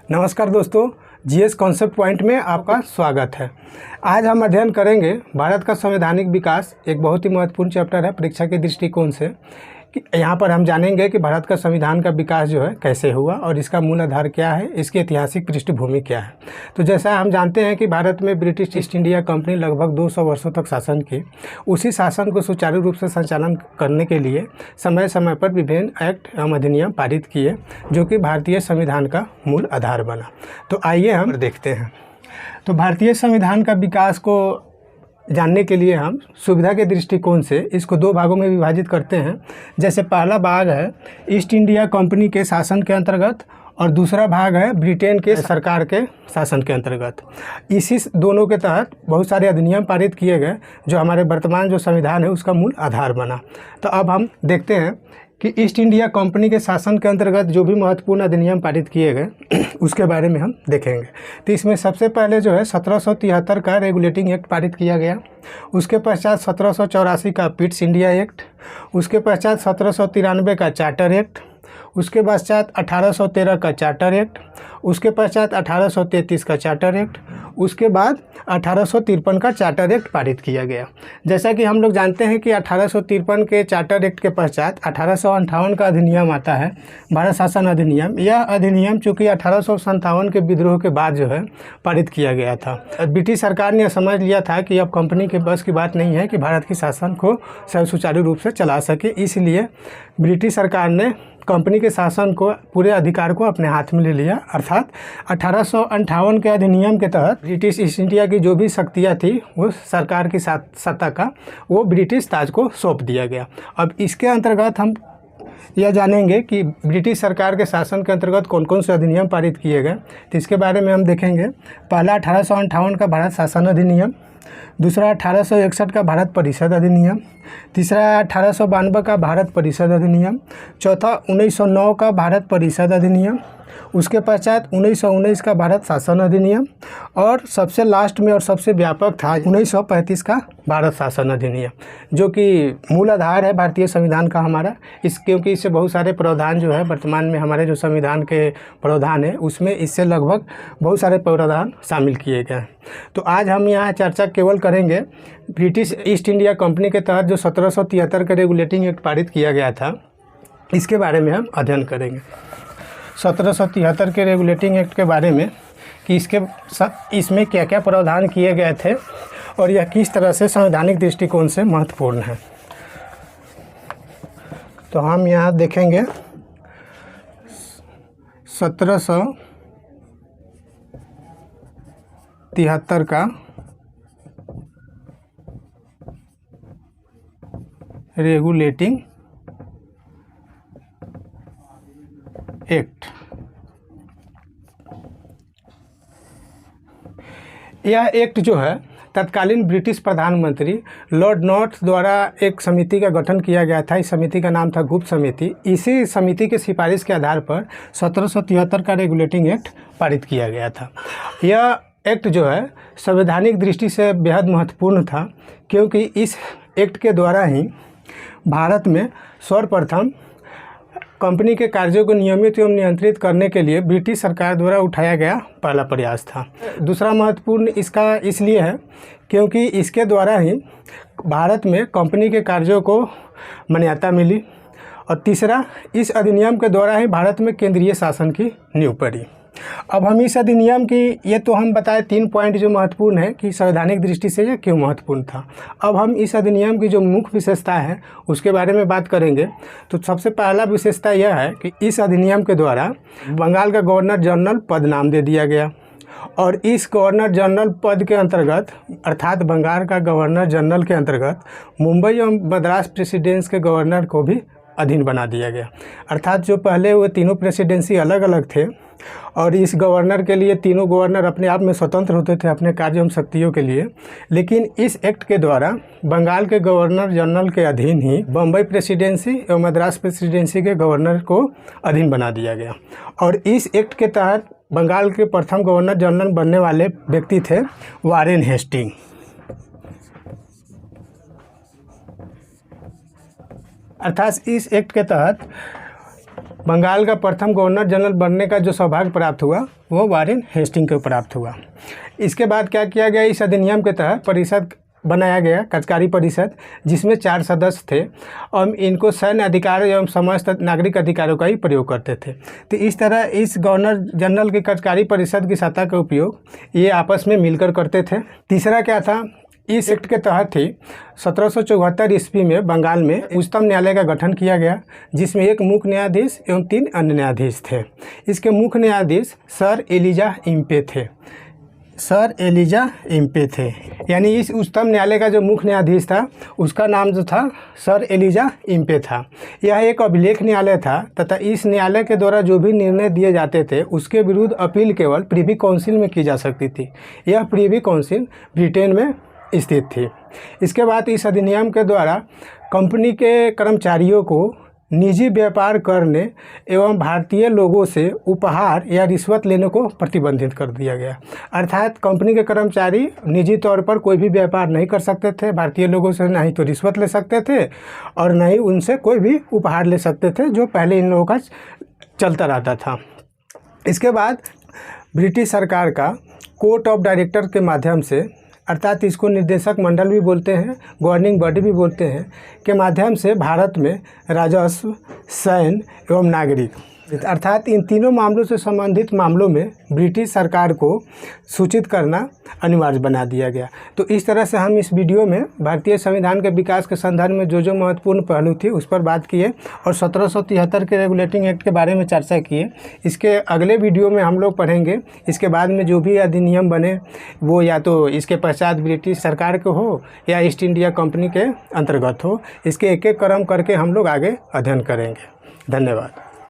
नमस्कार दोस्तों, GS concept point में आपका स्वागत है। आज हम अध्ययन करेंगे भारत का संवैधानिक विकास। एक बहुत ही महत्वपूर्ण चैप्टर है परीक्षा के दृष्टिकोण से। कि यहाँ पर हम जानेंगे कि भारत का संविधान का विकास जो है कैसे हुआ और इसका मूल आधार क्या है, इसकी ऐतिहासिक पृष्ठभूमि क्या है। तो जैसा हम जानते हैं कि भारत में ब्रिटिश ईस्ट इंडिया कंपनी लगभग 200 वर्षों तक शासन की। उसी शासन को सुचारू रूप से संचालन करने के लिए समय समय पर विभिन्न एक्ट एवं अधिनियम पारित किए, जो कि भारतीय संविधान का मूल आधार बना। तो आइए हम देखते हैं। तो भारतीय संविधान का विकास को जानने के लिए हम सुविधा के दृष्टिकोण से इसको दो भागों में विभाजित करते हैं। जैसे पहला भाग है ईस्ट इंडिया कंपनी के शासन के अंतर्गत और दूसरा भाग है ब्रिटेन के सरकार के शासन के अंतर्गत। इसी दोनों के तहत बहुत सारे अधिनियम पारित किए गए, जो हमारे वर्तमान जो संविधान है उसका मूल आधार बना। तो अब हम देखते हैं कि ईस्ट इंडिया कंपनी के शासन के अंतर्गत जो भी महत्वपूर्ण अधिनियम पारित किए गए उसके बारे में हम देखेंगे। तो इसमें सबसे पहले जो है 1773 का रेगुलेटिंग एक्ट पारित किया गया। उसके पश्चात 1784 का पिट्स इंडिया एक्ट, उसके पश्चात 1793 का चार्टर एक्ट, उसके पश्चात 1813 का चार्टर एक्ट, उसके पश्चात 1833 का चार्टर एक्ट, उसके बाद 1853 का चार्टर एक्ट पारित किया गया। जैसा कि हम लोग जानते हैं कि 1853 के चार्टर एक्ट के पश्चात 1858 का अधिनियम आता है, भारत शासन अधिनियम। यह अधिनियम चूँकि 1857 के विद्रोह के बाद जो है पारित किया गया था। ब्रिटिश सरकार ने समझ लिया था कि अब कंपनी के बस की बात नहीं है कि भारत की शासन को सुचारू रूप से चला सके, इसलिए ब्रिटिश सरकार ने कंपनी के शासन को पूरे अधिकार को अपने हाथ में ले लिया। अर्थात 1858 के अधिनियम के तहत ब्रिटिश ईस्ट इंडिया की जो भी शक्तियाँ थी वो सरकार की सत्ता का वो ब्रिटिश ताज को सौंप दिया गया। अब इसके अंतर्गत हम यह जानेंगे कि ब्रिटिश सरकार के शासन के अंतर्गत कौन कौन से अधिनियम पारित किए गए। तो इसके बारे में हम देखेंगे। पहला 1858 का भारत शासन अधिनियम, दूसरा 1861 का भारत परिषद अधिनियम, तीसरा 1892 का भारत परिषद अधिनियम, चौथा 1909 का भारत परिषद अधिनियम, उसके पश्चात 1919 का भारत शासन अधिनियम और सबसे लास्ट में और सबसे व्यापक था 1935 का भारत शासन अधिनियम, जो कि मूल आधार है भारतीय संविधान का हमारा। क्योंकि इससे बहुत सारे प्रावधान जो है वर्तमान में हमारे जो संविधान के प्रावधान है उसमें इससे लगभग बहुत सारे प्रावधान शामिल किए गए हैं। तो आज हम यहाँ चर्चा केवल करेंगे ब्रिटिश ईस्ट इंडिया कंपनी के तहत जो 1773 का रेगुलेटिंग एक्ट पारित किया गया था, इसके बारे में हम अध्ययन करेंगे। 1773 के रेगुलेटिंग एक्ट के बारे में कि इसमें क्या क्या प्रावधान किए गए थे और यह किस तरह से संवैधानिक दृष्टिकोण से महत्वपूर्ण है। तो हम यहाँ देखेंगे 1773 का रेगुलेटिंग एक्ट। यह एक्ट जो है तत्कालीन ब्रिटिश प्रधानमंत्री लॉर्ड नॉर्थ द्वारा एक समिति का गठन किया गया था। इस समिति का नाम था गुप्त समिति। इसी समिति के सिफारिश के आधार पर 1773 का रेगुलेटिंग एक्ट पारित किया गया था। यह एक्ट जो है संवैधानिक दृष्टि से बेहद महत्वपूर्ण था, क्योंकि इस एक्ट के द्वारा ही भारत में सर्वप्रथम कंपनी के कार्यों को नियमित एवं नियंत्रित करने के लिए ब्रिटिश सरकार द्वारा उठाया गया पहला प्रयास था। दूसरा महत्वपूर्ण इसका इसलिए है क्योंकि इसके द्वारा ही भारत में कंपनी के कार्यों को मान्यता मिली, और तीसरा इस अधिनियम के द्वारा ही भारत में केंद्रीय शासन की नींव पड़ी। अब हम इस अधिनियम की ये तो हम बताए 3 पॉइंट जो महत्वपूर्ण है कि संवैधानिक दृष्टि से ये क्यों महत्वपूर्ण था। अब हम इस अधिनियम की जो मुख्य विशेषता है उसके बारे में बात करेंगे। तो सबसे पहला विशेषता यह है कि इस अधिनियम के द्वारा बंगाल का गवर्नर जनरल पद नाम दे दिया गया, और इस गवर्नर जनरल पद के अंतर्गत अर्थात बंगाल का गवर्नर जनरल के अंतर्गत मुंबई एवं मद्रास प्रेसिडेंसी के गवर्नर को भी अधीन बना दिया गया। अर्थात जो पहले वो तीनों प्रेसिडेंसी अलग अलग थे और इस गवर्नर के लिए तीनों गवर्नर अपने आप में स्वतंत्र होते थे अपने कार्य एवं शक्तियों के लिए, लेकिन इस एक्ट के द्वारा बंगाल के गवर्नर जनरल के अधीन ही बम्बई प्रेसिडेंसी एवं मद्रास प्रेसिडेंसी के गवर्नर को अधीन बना दिया गया। और इस एक्ट के तहत बंगाल के प्रथम गवर्नर जनरल बनने वाले व्यक्ति थे वारेन हेस्टिंग। अर्थात इस एक्ट के तहत बंगाल का प्रथम गवर्नर जनरल बनने का जो सौभाग्य प्राप्त हुआ वो वारेन हेस्टिंग को प्राप्त हुआ। इसके बाद क्या किया गया, इस अधिनियम के तहत परिषद बनाया गया, कार्यकारी परिषद, जिसमें 4 सदस्य थे और इनको सैन्य अधिकार एवं समस्त नागरिक अधिकारों का ही प्रयोग करते थे। तो इस तरह इस गवर्नर जनरल की कार्यकारी परिषद की सत्ता का उपयोग ये आपस में मिलकर करते थे। तीसरा क्या था, इस एक्ट के तहत ही 1774 ईस्वी में बंगाल में उच्चतम न्यायालय का गठन किया गया, जिसमें एक मुख्य न्यायाधीश एवं 3 अन्य न्यायाधीश थे। इसके मुख्य न्यायाधीश सर एलिजा इम्पे थे। सर एलिजा इम्पे थे, यानी इस उच्चतम न्यायालय का जो मुख्य न्यायाधीश था उसका नाम जो था सर एलिजा इम्पे था। यह एक अभिलेख न्यायालय था तथा इस न्यायालय के द्वारा जो भी निर्णय दिए जाते थे उसके विरुद्ध अपील केवल प्रिवी काउंसिल में की जा सकती थी। यह प्रिवी काउंसिल ब्रिटेन में स्थित थी। इसके बाद इस अधिनियम के द्वारा कंपनी के कर्मचारियों को निजी व्यापार करने एवं भारतीय लोगों से उपहार या रिश्वत लेने को प्रतिबंधित कर दिया गया। अर्थात कंपनी के कर्मचारी निजी तौर पर कोई भी व्यापार नहीं कर सकते थे भारतीय लोगों से, ना ही तो रिश्वत ले सकते थे और न ही उनसे कोई भी उपहार ले सकते थे, जो पहले इन लोगों का चलता रहता था। इसके बाद ब्रिटिश सरकार का कोर्ट ऑफ डायरेक्टर के माध्यम से, अर्थात इसको निर्देशक मंडल भी बोलते हैं, गवर्निंग बॉडी भी बोलते हैं, के माध्यम से भारत में राजस्व, सैन्य एवं नागरिक, अर्थात इन तीनों मामलों से संबंधित मामलों में ब्रिटिश सरकार को सूचित करना अनिवार्य बना दिया गया। तो इस तरह से हम इस वीडियो में भारतीय संविधान के विकास के संदर्भ में जो महत्वपूर्ण पहलू थी उस पर बात किए और 1773 के रेगुलेटिंग एक्ट के बारे में चर्चा किए। इसके अगले वीडियो में हम लोग पढ़ेंगे इसके बाद में जो भी अधिनियम बने वो या तो इसके पश्चात ब्रिटिश सरकार के हो या ईस्ट इंडिया कंपनी के अंतर्गत हो। इसके एक एक क्रम करके हम लोग आगे अध्ययन करेंगे। धन्यवाद।